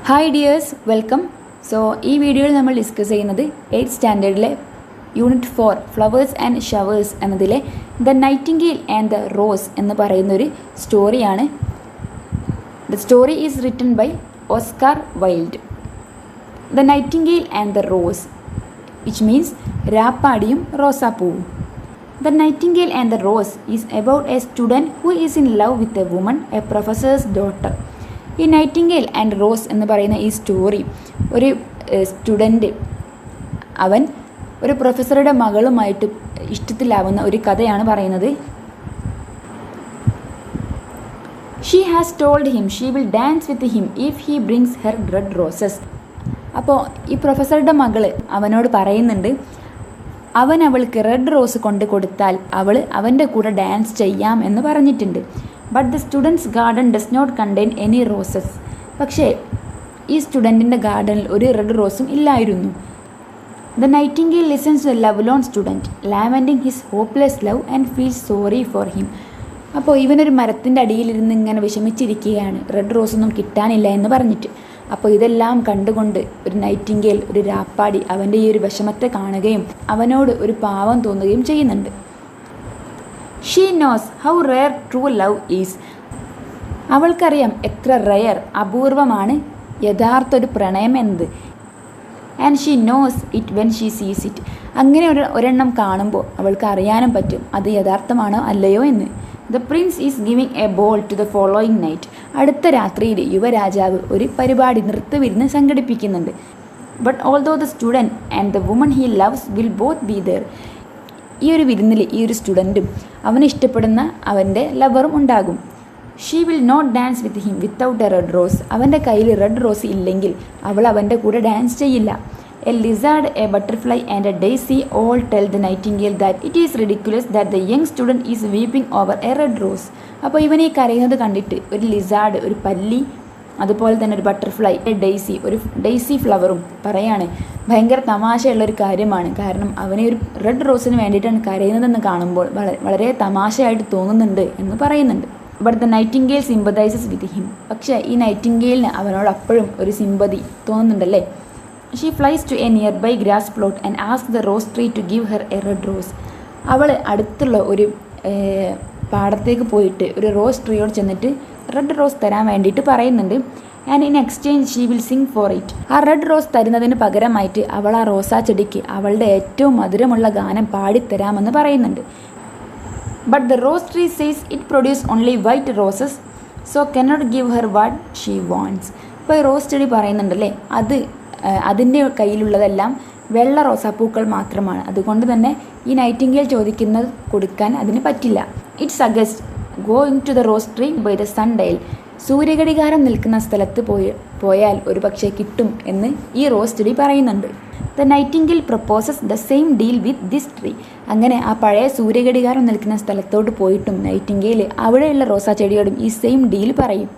Hi dears, welcome. ഈ വീഡിയോയിൽ നമ്മൾ ഡിസ്കസ് ചെയ്യുന്നത് 8th സ്റ്റാൻഡേർഡിലെ യൂണിറ്റ് 4 ഫ്ലവേഴ്സ് ആൻഡ് ഷവേഴ്സ് എന്നതിലെ the nightingale and the rose എന്ന് പറയുന്നൊരു സ്റ്റോറിയാണ്. The story is written by Oscar Wilde. The nightingale and the rose which means രാപ്പാടിയും റോസാപ്പൂവും. The Nightingale and the Rose is about a student who is in love with a woman, a professor's daughter. ഈ Nightingale and rose എന്ന് പറയുന്ന ഈ story ഒരു student അവൻ ഒരു പ്രൊഫസറുടെ മകളുമായിട്ട് ഇഷ്ടത്തിലാവുന്ന ഒരു കഥയാണ് പറയുന്നത്. She has told him she will dance with him if he brings her red roses. അപ്പോൾ ഈ പ്രൊഫസറുടെ മകള് അവനോട് പറയുന്നുണ്ട്, അവൻ അവൾക്ക് റെഡ് റോസ് കൊണ്ട് കൊടുത്താൽ അവൾ അവൻ്റെ കൂടെ ഡാൻസ് ചെയ്യാം എന്ന് പറഞ്ഞിട്ടുണ്ട്. But the students garden does not contain any roses. പക്ഷേ ഈ സ്റ്റുഡൻറ്റിൻ്റെ ഗാർഡനിൽ ഒരു റെഡ് റോസും ഇല്ലായിരുന്നു. The nightingale listens to a lovelorn student lamenting his hopeless love and feels sorry for him. അപ്പോൾ ഇവനൊരു മരത്തിൻ്റെ അടിയിലിരുന്ന് ഇങ്ങനെ വിഷമിച്ചിരിക്കുകയാണ്, റെഡ് റോസൊന്നും കിട്ടാനില്ല എന്ന് പറഞ്ഞിട്ട്. അപ്പോൾ ഇതെല്ലാം കണ്ടുകൊണ്ട് ഒരു നൈറ്റിംഗേൽ, ഒരു രാപ്പാടി അവൻ്റെ ഈ ഒരു വിഷമത്തെ കാണുകയും അവനോട് ഒരു പാവം തോന്നുകയും ചെയ്യുന്നുണ്ട്. She knows how rare true love is. അവൾക്കറിയാം എത്ര റെയർ, അപൂർവമാണ് യഥാർത്ഥ ഒരു പ്രണയം എന്നത്. And she knows it when she sees it. അങ്ങനെ ഒരെണ്ണം കാണുമ്പോൾ അവൾക്ക് അറിയാനും പറ്റും അത് യഥാർത്ഥമാണോ അല്ലയോ എന്ന്. The prince is giving a ball to the following night. അടുത്ത രാത്രിയിൽ യുവരാജാവ് ഒരു പരിപാടി, നൃത്തവിരുന്ന് സംഘടിപ്പിക്കുന്നുണ്ട്. But although the student and the woman he loves will both be there. ഈ ഒരു വിരുന്നിൽ ഈ ഒരു സ്റ്റുഡൻറ്റും അവന് ഇഷ്ടപ്പെടുന്ന അവൻ്റെ ലവറും ഉണ്ടാകും. She will not dance with him without a red rose. അവൻ്റെ കയ്യിൽ റെഡ് റോസ് ഇല്ലെങ്കിൽ അവൾ അവൻ്റെ കൂടെ ഡാൻസ് ചെയ്യില്ല. A lizard, a butterfly and a daisy all tell the nightingale that it is ridiculous that the young student is weeping over a red rose. അപ്പോൾ ഇവൻ ഈ കരയുന്നത് കണ്ടിട്ട് ഒരു ലിസാർഡ്, ഒരു പല്ലി, അതുപോലെ തന്നെ ഒരു ബട്ടർഫ്ലൈ, ഡെയ്സി, ഒരു ഡെയ്സി ഫ്ലവറും പറയാണ് ഭയങ്കര തമാശയുള്ളൊരു കാര്യമാണ്. കാരണം അവനെ ഒരു റെഡ് റോസിന് വേണ്ടിയിട്ടാണ് കരയുന്നതെന്ന് കാണുമ്പോൾ വളരെ തമാശയായിട്ട് തോന്നുന്നുണ്ട് എന്ന് പറയുന്നുണ്ട്. But the nightingale sympathises with him. പക്ഷേ ഈ നൈറ്റിംഗേലിന് അവനോട് അപ്പോഴും ഒരു സിമ്പതി തോന്നുന്നുണ്ടല്ലേ. She flies to a nearby grass plot and asks the rose tree to give her a red rose. അവൾ അടുത്തുള്ള ഒരു പാടത്തേക്ക് പോയിട്ട് ഒരു റോസ് ട്രീയോട് ചെന്നിട്ട് റെഡ് റോസ് തരാൻ വേണ്ടിയിട്ട് പറയുന്നുണ്ട്. And in exchange she will Singh for it. ആ റെഡ് റോസ് തരുന്നതിന് പകരമായിട്ട് അവൾ ആ റോസാ ചെടിക്ക് അവളുടെ ഏറ്റവും മധുരമുള്ള ഗാനം പാടിത്തരാമെന്ന് പറയുന്നുണ്ട്. But the rose tree says it produce only white roses so cannot give her what she wants. ഇപ്പോൾ ഈ റോസ് ചെടി പറയുന്നുണ്ടല്ലേ, അതിൻ്റെ കയ്യിലുള്ളതെല്ലാം വെള്ള റോസാപ്പൂക്കൾ മാത്രമാണ്. അതുകൊണ്ട് തന്നെ ഈ നൈറ്റിംഗേൽ ചോദിക്കുന്നത് കൊടുക്കാൻ അതിന് പറ്റില്ല. It suggest going to the rose tree by the sundial. സൂര്യഘടികാരം നിൽക്കുന്ന സ്ഥലത്ത് പോയാൽ ഒരു പക്ഷേ കിട്ടും എന്ന് ഈ റോസ് ചെടി പറയുന്നുണ്ട്. The Nightingale proposes the same deal with this tree. അങ്ങനെ ആ പഴയ സൂര്യഘടികാരം നിൽക്കുന്ന സ്ഥലത്തോട്ട് പോയിട്ടും നൈറ്റിംഗേൽ അവിടെയുള്ള റോസാ ചെടിയോടും ഈ സെയിം ഡീൽ പറയും.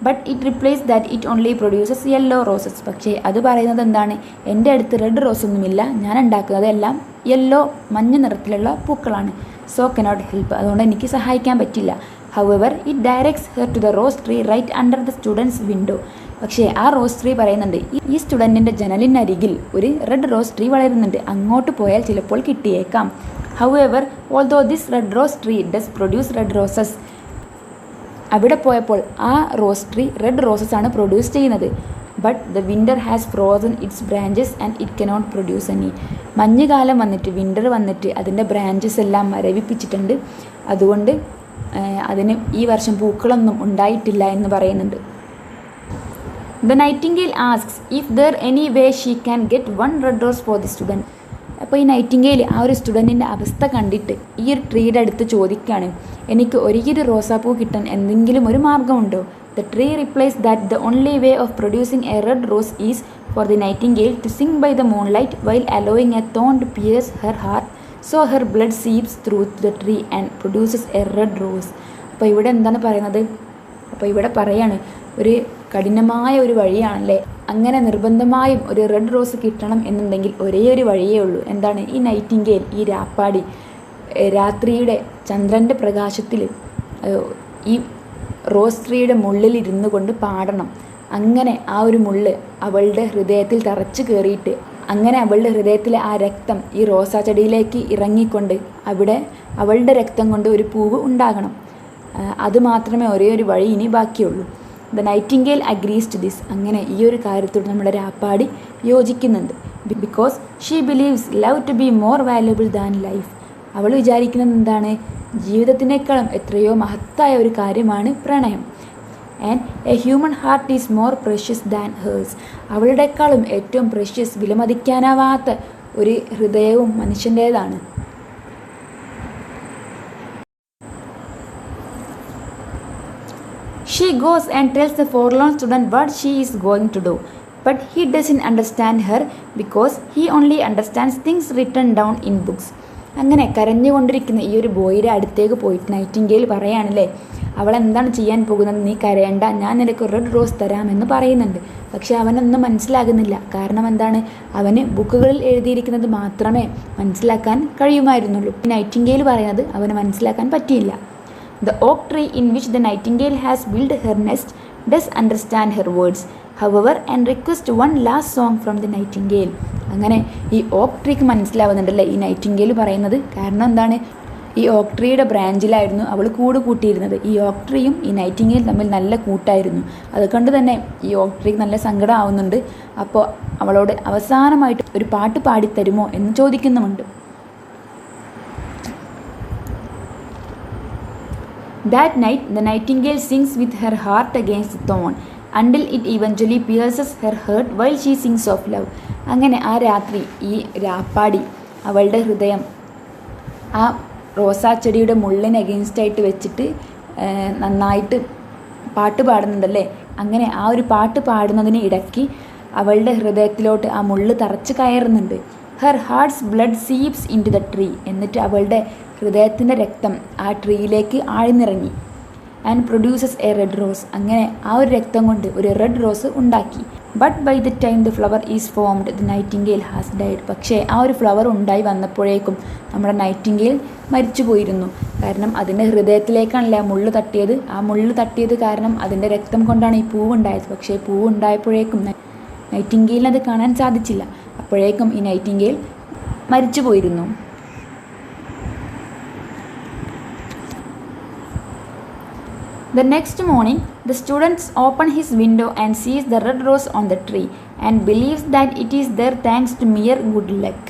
But it replace that it only produces yellow roses. പക്ഷേ അത് പറയുന്നത് എന്താണ്, എൻ്റെ അടുത്ത് റെഡ് റോസ് ഒന്നുമില്ല, ഞാൻ ഉണ്ടാക്കുന്നത് എല്ലാം യെല്ലോ, മഞ്ഞ നിറത്തിലുള്ള പൂക്കളാണ്. So cannot help. അതുകൊണ്ട് എനിക്ക് സഹായിക്കാൻ പറ്റില്ല. However it directs her to the rose tree right under the student's window. പക്ഷേ ആ റോസ് ട്രീ പറയുന്നുണ്ട്, ഈ സ്റ്റുഡൻറ്റിൻ്റെ ജനലിനരികിൽ ഒരു റെഡ് റോസ് ട്രീ വളരുന്നുണ്ട്, അങ്ങോട്ട് പോയാൽ ചിലപ്പോൾ കിട്ടിയേക്കാം. However although this red rose tree does produce red roses. അവിടെ പോയപ്പോൾ ആ റോസ് ട്രീ റെഡ് റോസസ് ആണ് പ്രൊഡ്യൂസ് ചെയ്യുന്നത്. But the winter has frozen its branches and it cannot produce any. മഞ്ഞുകാലം വന്നിട്ട്, വിൻ്റർ വന്നിട്ട് അതിൻ്റെ ബ്രാഞ്ചസ് എല്ലാം മരവിപ്പിച്ചിട്ടുണ്ട്. അതുകൊണ്ട് അതിന് ഈ വർഷം പൂക്കളൊന്നും ഉണ്ടായിട്ടില്ല എന്ന് പറയുന്നുണ്ട്. The Nightingale asks if there any way she can get one red rose for the student. അപ്പോൾ ഈ നൈറ്റിംഗേൽ ആ ഒരു സ്റ്റുഡൻറ്റിൻ്റെ അവസ്ഥ കണ്ടിട്ട് ഈ ഒരു ട്രീയുടെ അടുത്ത് ചോദിക്കുകയാണ്, എനിക്ക് ഒരിക്കലും റോസാപ്പൂ കിട്ടാൻ എന്തെങ്കിലും ഒരു മാർഗമുണ്ടോ? The tree replies that the only way of producing a red rose is for the nightingale to sing by the moonlight while allowing a thorn to pierce her heart so her blood seeps through the tree and produces a red rose. അപ്പോൾ ഇവിടെ എന്താണ് പറയുന്നത്? അപ്പോൾ ഇവിടെ പറയാണ്, ഒരു കഠിനമായ ഒരു വഴിയാണല്ലേ. അങ്ങനെ നിർബന്ധമായും ഒരു റെഡ് റോസ് കിട്ടണം എന്നുണ്ടെങ്കിൽ ഒരേ ഒരു വഴിയേ ഉള്ളൂ. എന്താണ്? ഈ നൈറ്റിംഗേൽ, ഈ രാപ്പാടി രാത്രിയുടെ ചന്ദ്രൻ്റെ പ്രകാശത്തിൽ ഈ റോസ് ട്രീയുടെ മുള്ളിൽ ഇരുന്നു കൊണ്ട് പാടണം. അങ്ങനെ ആ ഒരു മുള്ള് അവളുടെ ഹൃദയത്തിൽ തറച്ചു കയറിയിട്ട് അങ്ങനെ അവളുടെ ഹൃദയത്തിലെ ആ രക്തം ഈ റോസാ ചെടിയിലേക്ക് ഇറങ്ങിക്കൊണ്ട് അവിടെ അവളുടെ രക്തം കൊണ്ട് ഒരു പൂവ് ഉണ്ടാകണം. അതുമാത്രമേ ഒരേ ഒരു വഴി ഇനി ബാക്കിയുള്ളൂ. The nightingale agrees to this. അങ്ങനെ ഈ ഒരു കാര്യത്തോട് നമ്മുടെ രാപ്പാടി യോജിക്കുന്നുണ്ട്. Because she believes love to be more valuable than life. അവൾ വിചാരിക്കുന്നത് എന്താണ്? ജീവിതത്തിനേക്കാളും എത്രയോ മഹത്തായ ഒരു കാര്യമാണ് പ്രണയം. And a human heart is more precious than hers. അവളുടെക്കാളും ഏറ്റവും പ്രഷ്യസ്, വിലമതിക്കാനാവാത്ത ഒരു ഹൃദയവും മനുഷ്യൻ്റേതാണ്. She goes and tells the forlorn student what she is going to do. But he doesn't understand her because he only understands things written down in books. അങ്ങനെ കരഞ്ഞുകൊണ്ടിരിക്കുന്ന ഈ ഒരു ബോയുടെ അടുത്തേക്ക് പോയിട്ട് Nightingale പറയാണല്ലേ, അവൾ എന്താണ് ചെയ്യാൻ പോകുന്നത്, നീ കരയണ്ട, ഞാൻ നിനക്ക് റെഡ് റോസ് തരാമെന്ന് പറയുന്നുണ്ട്. പക്ഷെ അവനൊന്നും മനസ്സിലാകുന്നില്ല. കാരണം എന്താണ്? അവന് ബുക്കുകളിൽ എഴുതിയിരിക്കുന്നത് മാത്രമേ മനസ്സിലാക്കാൻ കഴിയുമായിരുന്നുള്ളൂ. നൈറ്റിംഗേൽ പറയുന്നത് അവന് മനസ്സിലാക്കാൻ പറ്റിയില്ല. The oak tree in which the nightingale has built her nest does understand her words, however, and requests one last song from the nightingale. അങ്ങനെ ഈ ഓക്ക് ട്രീക്ക് മനസ്സിലാവുന്നുണ്ടല്ലേ ഈ നൈറ്റിംഗേൽ പറയുന്നത്. കാരണം എന്താണ്? ഈ ഓക്ക് ട്രീയുടെ ബ്രാഞ്ചിലായിരുന്നു അവൾ കൂട് കൂട്ടിയിരുന്നത്. ഈ ഓക്ക് ട്രീയും ഈ നൈറ്റിംഗേൽ തമ്മിൽ നല്ല കൂട്ടായിരുന്നു. അതുകൊണ്ട് തന്നെ ഈ ഓക്ക് ട്രീക്ക് നല്ല സങ്കടം ആവുന്നുണ്ട്. അപ്പോൾ അവളോട് അവസാനമായിട്ട് ഒരു പാട്ട് പാടിത്തരുമോ എന്ന് ചോദിക്കുന്നുമുണ്ട്. That night, the nightingale sings with her heart against the thorn until it eventually pierces her heart while she sings of love. അങ്ങനെ ആ രാത്രി ഈ രാപ്പാടി അവളുടെ ഹൃദയം ആ റോസാ ചെടിയുടെ മുള്ളിന് അഗെയിൻസ്റ്റായിട്ട് വെച്ചിട്ട് നന്നായിട്ട് പാട്ട് പാടുന്നുണ്ടല്ലേ. അങ്ങനെ ആ ഒരു പാട്ട് പാടുന്നതിന് ഇടയ്ക്ക് അവളുടെ ഹൃദയത്തിലോട്ട് ആ മുള്ള് തറച്ച് കയറുന്നുണ്ട്. Her heart's blood seeps into the tree. എന്നിട്ട് അവളുടെ ഹൃദയത്തിൻ്റെ രക്തം ആ ട്രീയിലേക്ക് ആഴ്ന്നിറങ്ങി. And produces a red rose. അങ്ങനെ ആ ഒരു രക്തം കൊണ്ട് ഒരു റെഡ് റോസ് ഉണ്ടാക്കി. But by the time the flower is formed the nightingale has died. പക്ഷേ ആ ഒരു ഫ്ലവർ ഉണ്ടായി വന്നപ്പോഴേക്കും നമ്മുടെ നൈറ്റിംഗേൽ മരിച്ചു പോയിരുന്നു. കാരണം അതിൻ്റെ ഹൃദയത്തിലേക്കാണല്ലേ ആ മുള്ള് തട്ടിയത്. ആ മുള്ള് തട്ടിയത് കാരണം അതിൻ്റെ രക്തം കൊണ്ടാണ് ഈ പൂവുണ്ടായത്. പക്ഷേ പൂവുണ്ടായപ്പോഴേക്കും നൈറ്റിംഗേലിനത് കാണാൻ സാധിച്ചില്ല. അപ്പോഴേക്കും ഈ നൈറ്റിംഗേൽ മരിച്ചു പോയിരുന്നു. The next morning, the student opens his window and sees the red rose on the tree and believes that it is there thanks to mere good luck.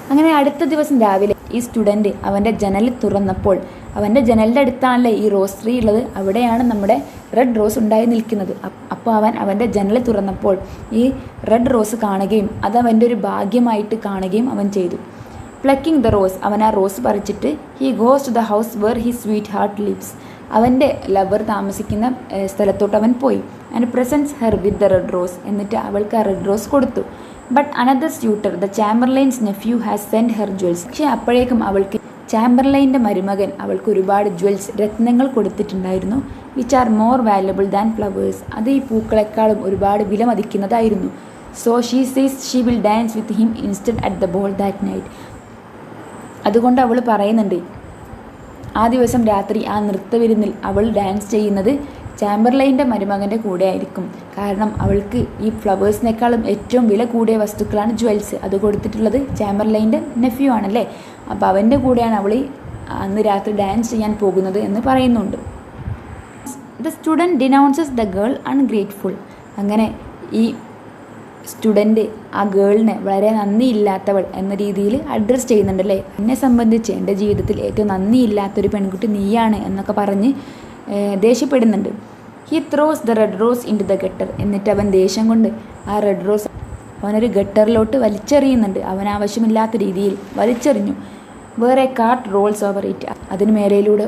അങ്ങനെ അടുത്ത ദിവസം രാവിലെ ഈ സ്റ്റുഡൻറ്റ് അവൻ്റെ ജനൽ തുറന്നപ്പോൾ, അവൻ്റെ ജനലിൻ്റെ അടുത്താണല്ലേ ഈ റോസ് ട്രീ ഉള്ളത്, അവിടെയാണ് നമ്മുടെ റെഡ് റോസ് ഉണ്ടായി നിൽക്കുന്നത്. അപ്പോൾ അവൻ്റെ ജനൽ തുറന്നപ്പോൾ ഈ റെഡ് റോസ് കാണുകയും അത് അവൻ്റെ ഒരു ഭാഗ്യമായിട്ട് കാണുകയും അവൻ ചെയ്തു. പ്ലക്കിംഗ് ദ റോസ്, അവൻ ആ റോസ് പറിച്ചിട്ട് he goes to the house where he sweetheart lives, അവൻ്റെ ലവർ താമസിക്കുന്ന സ്ഥലത്തോട്ട് അവൻ പോയി. And presents her with the red rose, എന്നിട്ട് അവൾക്ക് ആ റെഡ് റോസ് കൊടുത്തു. But another suitor the chamberlain's nephew has send her jewels. പക്ഷേ അപ്പോഴേക്കും അവൾക്ക് ചാമ്പർലൈൻ്റെ മരുമകൻ അവൾക്ക് ഒരുപാട് ജ്വൽസ്, രത്നങ്ങൾ കൊടുത്തിട്ടുണ്ടായിരുന്നു. Which are more valuable than flowers, അത് ഈ പൂക്കളെക്കാളും ഒരുപാട് വില മതിക്കുന്നതായിരുന്നു. So she sees she will dance with him instead at the ball that night. അതുകൊണ്ട് അവൾ പറയുന്നുണ്ട് ആ ദിവസം രാത്രി ആ നൃത്തവിരുന്നിൽ അവൾ ഡാൻസ് ചെയ്യുന്നത് ചാമ്പർലൈൻ്റെ മരുമകൻ്റെ കൂടെ ആയിരിക്കും. കാരണം അവൾക്ക് ഈ ഫ്ലവേഴ്സിനേക്കാളും ഏറ്റവും വില കൂടിയ വസ്തുക്കളാണ് ജ്വൽസ്. അത് കൊടുത്തിട്ടുള്ളത് ചാമ്പർലൈൻ്റെ നെഫ്യൂ ആണല്ലേ. അപ്പോൾ അവൻ്റെ കൂടെയാണ് അവൾ അന്ന് രാത്രി ഡാൻസ് ചെയ്യാൻ പോകുന്നത് എന്ന് പറയുന്നുണ്ട്. The student denounces the girl ungrateful. അങ്ങനെ ഈ സ്റ്റുഡൻറ്റ് ആ ഗേളിനെ വളരെ നന്ദിയില്ലാത്തവൾ എന്ന രീതിയിൽ അഡ്രസ്സ് ചെയ്യുന്നുണ്ടല്ലേ. എന്നെ സംബന്ധിച്ച് എൻ്റെ ജീവിതത്തിൽ ഏറ്റവും നന്ദിയില്ലാത്തൊരു പെൺകുട്ടി നീയാണ് എന്നൊക്കെ പറഞ്ഞ് ദേഷ്യപ്പെടുന്നുണ്ട്. He throws the red rose into the gutter. എന്നിട്ട് അവൻ ദേഷ്യം കൊണ്ട് ആ റെഡ് റോസ് അവനൊരു ഗട്ടറിലോട്ട് വലിച്ചെറിയുന്നുണ്ട്. അവൻ ആവശ്യമില്ലാത്ത രീതിയിൽ വലിച്ചെറിഞ്ഞു. വേറെ കാർട്ട് റോൾസ് ഓവർ ഇറ്റ്. അതിന് മേലയിലൂടെ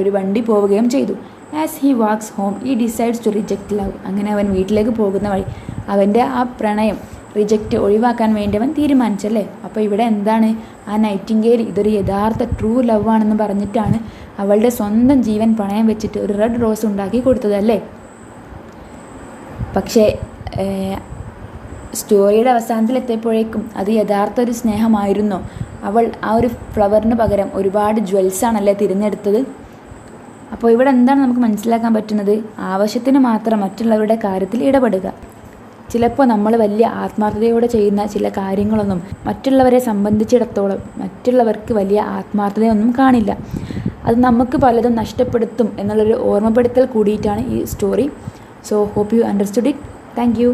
ഒരു വണ്ടി പോവുകയും ചെയ്തു. As he walks home he decides to reject love. അങ്ങനെ അവൻ വീട്ടിലേക്ക് പോകുന്ന വഴി അവൻ്റെ ആ പ്രണയം ഒഴിവാക്കാൻ വേണ്ടി അവൻ തീരുമാനിച്ചല്ലേ. അപ്പോൾ ഇവിടെ എന്താണ്, ആ നൈറ്റിംഗേൽ ഇതൊരു യഥാർത്ഥ ട്രൂ ലവ് ആണെന്ന് പറഞ്ഞിട്ടാണ് അവളുടെ സ്വന്തം ജീവൻ പണയം വെച്ചിട്ട് ഒരു റെഡ് റോസ് ഉണ്ടാക്കി കൊടുത്തതല്ലേ. പക്ഷേ സ്റ്റോറിയുടെ അവസാനത്തിലെത്തിയപ്പോഴേക്കും അത് യഥാർത്ഥ ഒരു സ്നേഹമായിരുന്നോ? അവൾ ആ ഒരു ഫ്ലവറിന് പകരം ഒരുപാട് ജ്വൽസാണല്ലേ തിരഞ്ഞെടുത്തത്. അപ്പോൾ ഇവിടെ എന്താണ് നമുക്ക് മനസ്സിലാക്കാൻ പറ്റുന്നത്? ആവശ്യത്തിന് മാത്രം മറ്റുള്ളവരുടെ കാര്യത്തിൽ ഇടപെടുക. ചിലപ്പോൾ നമ്മൾ വലിയ ആത്മാർത്ഥതയോടെ ചെയ്യുന്ന ചില കാര്യങ്ങളൊന്നും മറ്റുള്ളവരെ സംബന്ധിച്ചിടത്തോളം മറ്റുള്ളവർക്ക് വലിയ ആത്മാർത്ഥതയൊന്നും കാണില്ല. അത് നമുക്ക് പലതും നഷ്ടപ്പെടുത്തും എന്നുള്ളൊരു ഓർമ്മപ്പെടുത്തൽ കൂടിയിട്ടാണ് ഈ story. So hope you understood it. Thank U.